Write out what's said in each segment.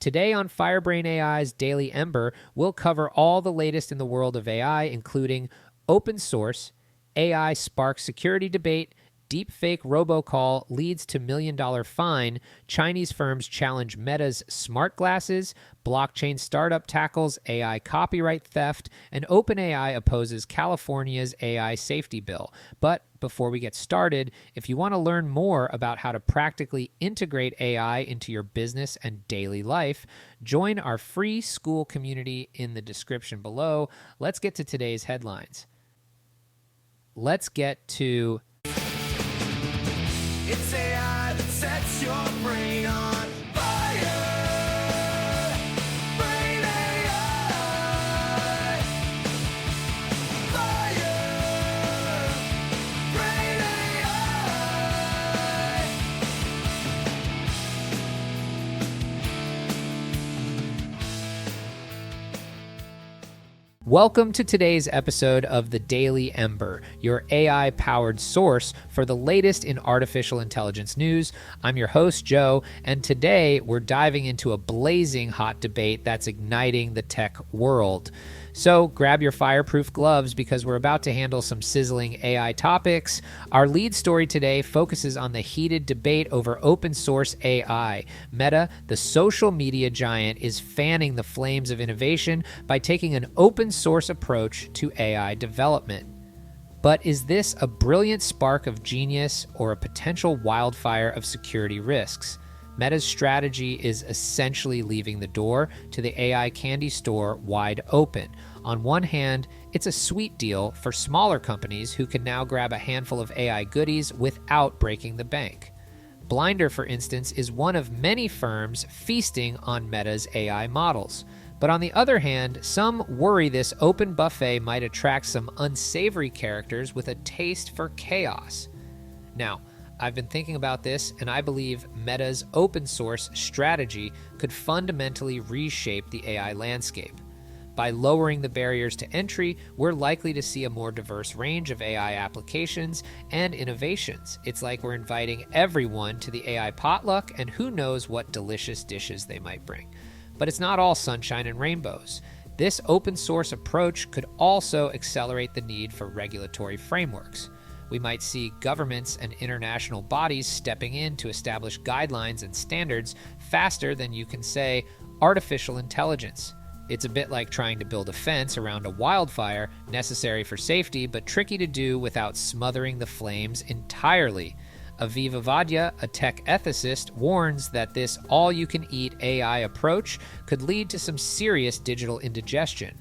Today on Firebrain AI's Daily Ember, we'll cover all the latest in the world of AI, including open source, AI sparks security debate, deepfake robocall leads to $1 million fine, Chinese firms challenge Meta's smart glasses, blockchain startup tackles AI copyright theft, and OpenAI opposes California's AI safety bill. But before we get started, if you want to learn more about how to practically integrate AI into your business and daily life, join our free school community in the description below. Let's get to today's headlines. Let's get to... It's AI that sets your brain on fire. Brain AI. Fire. Brain AI. Welcome to today's episode of the Daily Ember, your AI-powered source for the latest in artificial intelligence news. I'm your host, Joe, and today we're diving into a blazing hot debate that's igniting the tech world. So grab your fireproof gloves because we're about to handle some sizzling AI topics. Our lead story today focuses on the heated debate over open source AI. Meta, the social media giant, is fanning the flames of innovation by taking an open source approach to AI development. But is this a brilliant spark of genius or a potential wildfire of security risks? Meta's strategy is essentially leaving the door to the AI candy store wide open. On one hand, it's a sweet deal for smaller companies who can now grab a handful of AI goodies without breaking the bank. Blinder, for instance, is one of many firms feasting on Meta's AI models. But on the other hand, some worry this open buffet might attract some unsavory characters with a taste for chaos. Now, I've been thinking about this, and I believe Meta's open source strategy could fundamentally reshape the AI landscape. By lowering the barriers to entry, we're likely to see a more diverse range of AI applications and innovations. It's like we're inviting everyone to the AI potluck, and who knows what delicious dishes they might bring. But it's not all sunshine and rainbows. This open source approach could also accelerate the need for regulatory frameworks. We might see governments and international bodies stepping in to establish guidelines and standards faster than you can say artificial intelligence. It's a bit like trying to build a fence around a wildfire, necessary for safety, but tricky to do without smothering the flames entirely. Aviva Vaidya, a tech ethicist, warns that this all-you-can-eat AI approach could lead to some serious digital indigestion.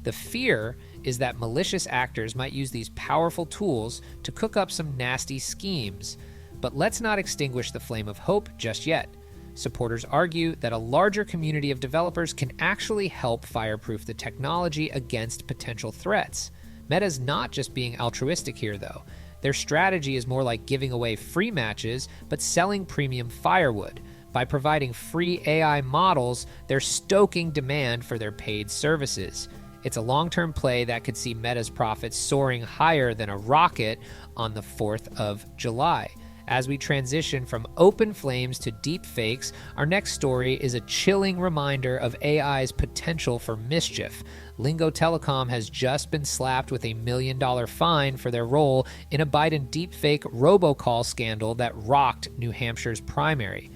The fear is that malicious actors might use these powerful tools to cook up some nasty schemes. But let's not extinguish the flame of hope just yet. Supporters argue that a larger community of developers can actually help fireproof the technology against potential threats. Meta's not just being altruistic here, though. Their strategy is more like giving away free matches, but selling premium firewood. By providing free AI models, they're stoking demand for their paid services. It's a long-term play that could see Meta's profits soaring higher than a rocket on the 4th of July. As we transition from open flames to deep fakes, our next story is a chilling reminder of AI's potential for mischief. Lingo Telecom has just been slapped with a $1 million fine for their role in a Biden deepfake robocall scandal that rocked New Hampshire's primary.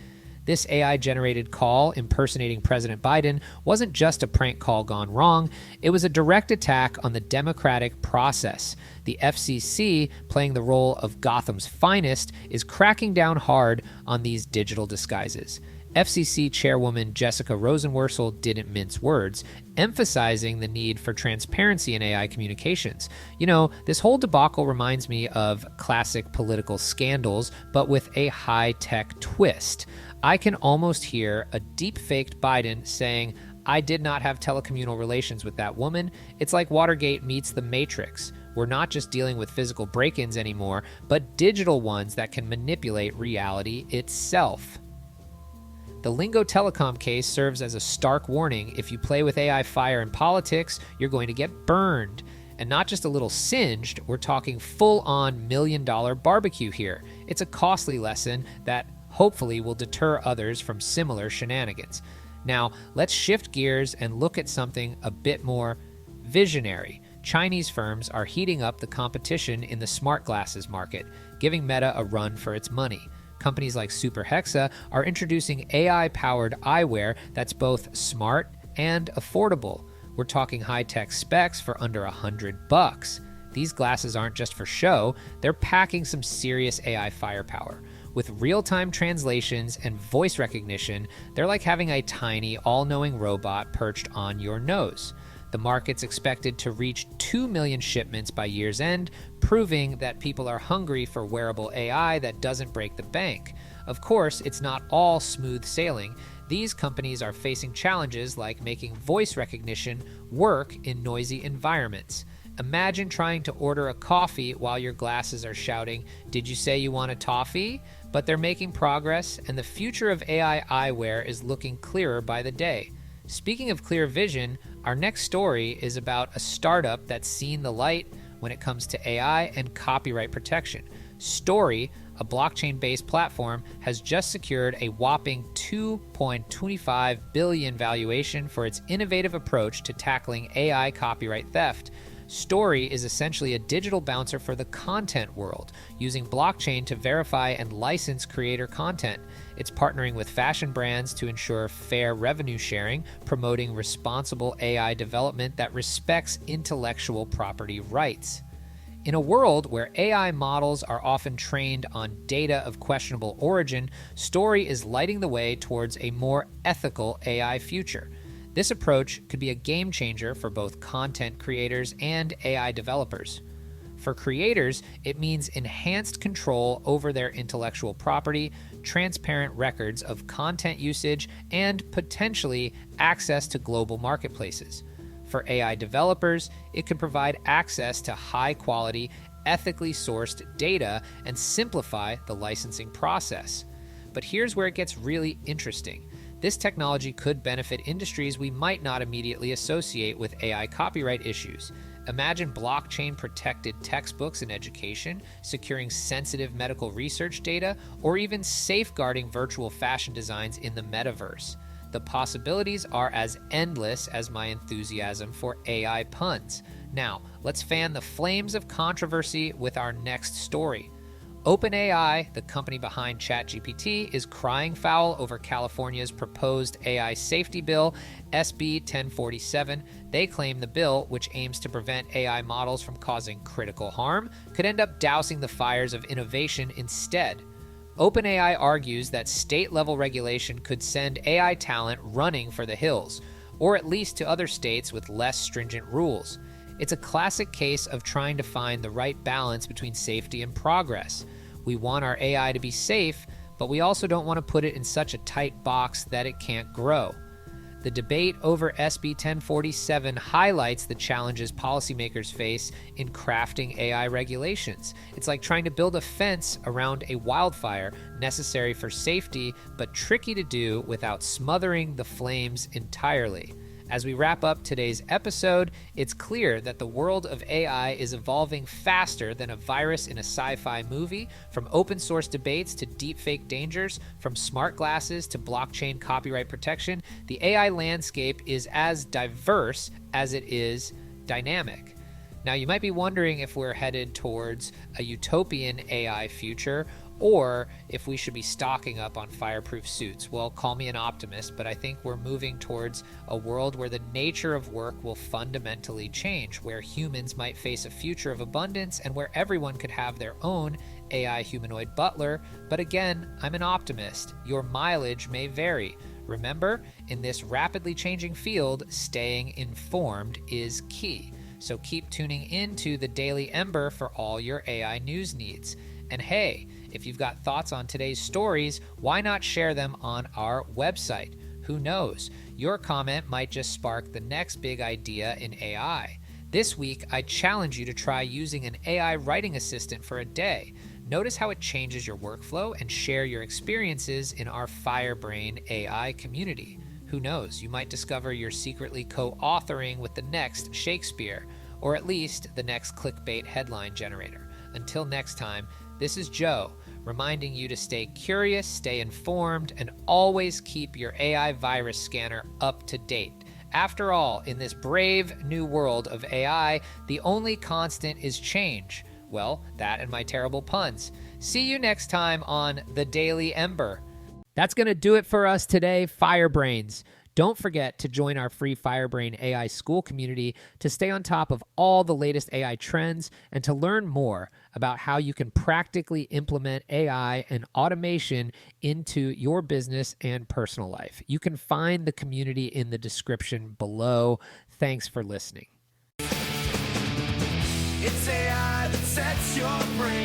This AI-generated call impersonating President Biden wasn't just a prank call gone wrong, it was a direct attack on the democratic process. The FCC, playing the role of Gotham's finest, is cracking down hard on these digital disguises. FCC Chairwoman Jessica Rosenworcel didn't mince words, emphasizing the need for transparency in AI communications. You know, this whole debacle reminds me of classic political scandals, but with a high-tech twist. I can almost hear a deep-faked Biden saying, "I did not have telecommunal relations with that woman." It's like Watergate meets The Matrix. We're not just dealing with physical break-ins anymore, but digital ones that can manipulate reality itself. The Lingo Telecom case serves as a stark warning. If you play with AI fire in politics, you're going to get burned. And not just a little singed, we're talking full-on $1 million barbecue here. It's a costly lesson that hopefully will deter others from similar shenanigans. Now, let's shift gears and look at something a bit more visionary. Chinese firms are heating up the competition in the smart glasses market, giving Meta a run for its money. Companies like Super Hexa are introducing AI-powered eyewear that's both smart and affordable. We're talking high-tech specs for under $100. These glasses aren't just for show, they're packing some serious AI firepower. With real-time translations and voice recognition, they're like having a tiny, all-knowing robot perched on your nose. The market's expected to reach 2 million shipments by year's end, proving that people are hungry for wearable AI that doesn't break the bank. Of course, it's not all smooth sailing. These companies are facing challenges like making voice recognition work in noisy environments. Imagine trying to order a coffee while your glasses are shouting, "Did you say you want a toffee?" But they're making progress, and the future of AI eyewear is looking clearer by the day. Speaking of clear vision, our next story is about a startup that's seen the light when it comes to AI and copyright protection. Story, a blockchain-based platform, has just secured a whopping $2.25 billion valuation for its innovative approach to tackling AI copyright theft. Story is essentially a digital bouncer for the content world, using blockchain to verify and license creator content. It's partnering with fashion brands to ensure fair revenue sharing, promoting responsible AI development that respects intellectual property rights. In a world where AI models are often trained on data of questionable origin, Story is lighting the way towards a more ethical AI future. This approach could be a game changer for both content creators and AI developers. For creators, it means enhanced control over their intellectual property, transparent records of content usage, and potentially access to global marketplaces. For AI developers, it could provide access to high-quality, ethically sourced data and simplify the licensing process. But here's where it gets really interesting. This technology could benefit industries we might not immediately associate with AI copyright issues. Imagine blockchain-protected textbooks in education, securing sensitive medical research data, or even safeguarding virtual fashion designs in the metaverse. The possibilities are as endless as my enthusiasm for AI puns. Now, let's fan the flames of controversy with our next story. OpenAI, the company behind ChatGPT, is crying foul over California's proposed AI safety bill, SB 1047. They claim the bill, which aims to prevent AI models from causing critical harm, could end up dousing the fires of innovation instead. OpenAI argues that state-level regulation could send AI talent running for the hills, or at least to other states with less stringent rules. It's a classic case of trying to find the right balance between safety and progress. We want our AI to be safe, but we also don't want to put it in such a tight box that it can't grow. The debate over SB 1047 highlights the challenges policymakers face in crafting AI regulations. It's like trying to build a fence around a wildfire, necessary for safety, but tricky to do without smothering the flames entirely. As we wrap up today's episode, it's clear that the world of AI is evolving faster than a virus in a sci-fi movie. From open source debates to deepfake dangers, from smart glasses to blockchain copyright protection, the AI landscape is as diverse as it is dynamic. Now, you might be wondering if we're headed towards a utopian AI future, or if we should be stocking up on fireproof suits. Well, call me an optimist, but I think we're moving towards a world where the nature of work will fundamentally change, where humans might face a future of abundance and where everyone could have their own AI humanoid butler. But again, I'm an optimist. Your mileage may vary. Remember, in this rapidly changing field, staying informed is key. So keep tuning into the Daily Ember for all your AI news needs. And hey, if you've got thoughts on today's stories, why not share them on our website? Who knows? Your comment might just spark the next big idea in AI. This week, I challenge you to try using an AI writing assistant for a day. Notice how it changes your workflow and share your experiences in our Firebrain AI community. Who knows? You might discover you're secretly co-authoring with the next Shakespeare, or at least the next clickbait headline generator. Until next time, this is Joe, reminding you to stay curious, stay informed, and always keep your AI virus scanner up to date. After all, in this brave new world of AI, the only constant is change. Well, that and my terrible puns. See you next time on The Daily Ember. That's going to do it for us today, Firebrains. Don't forget to join our free Firebrain AI school community to stay on top of all the latest AI trends and to learn more about how you can practically implement AI and automation into your business and personal life. You can find the community in the description below. Thanks for listening. It's AI that sets your brain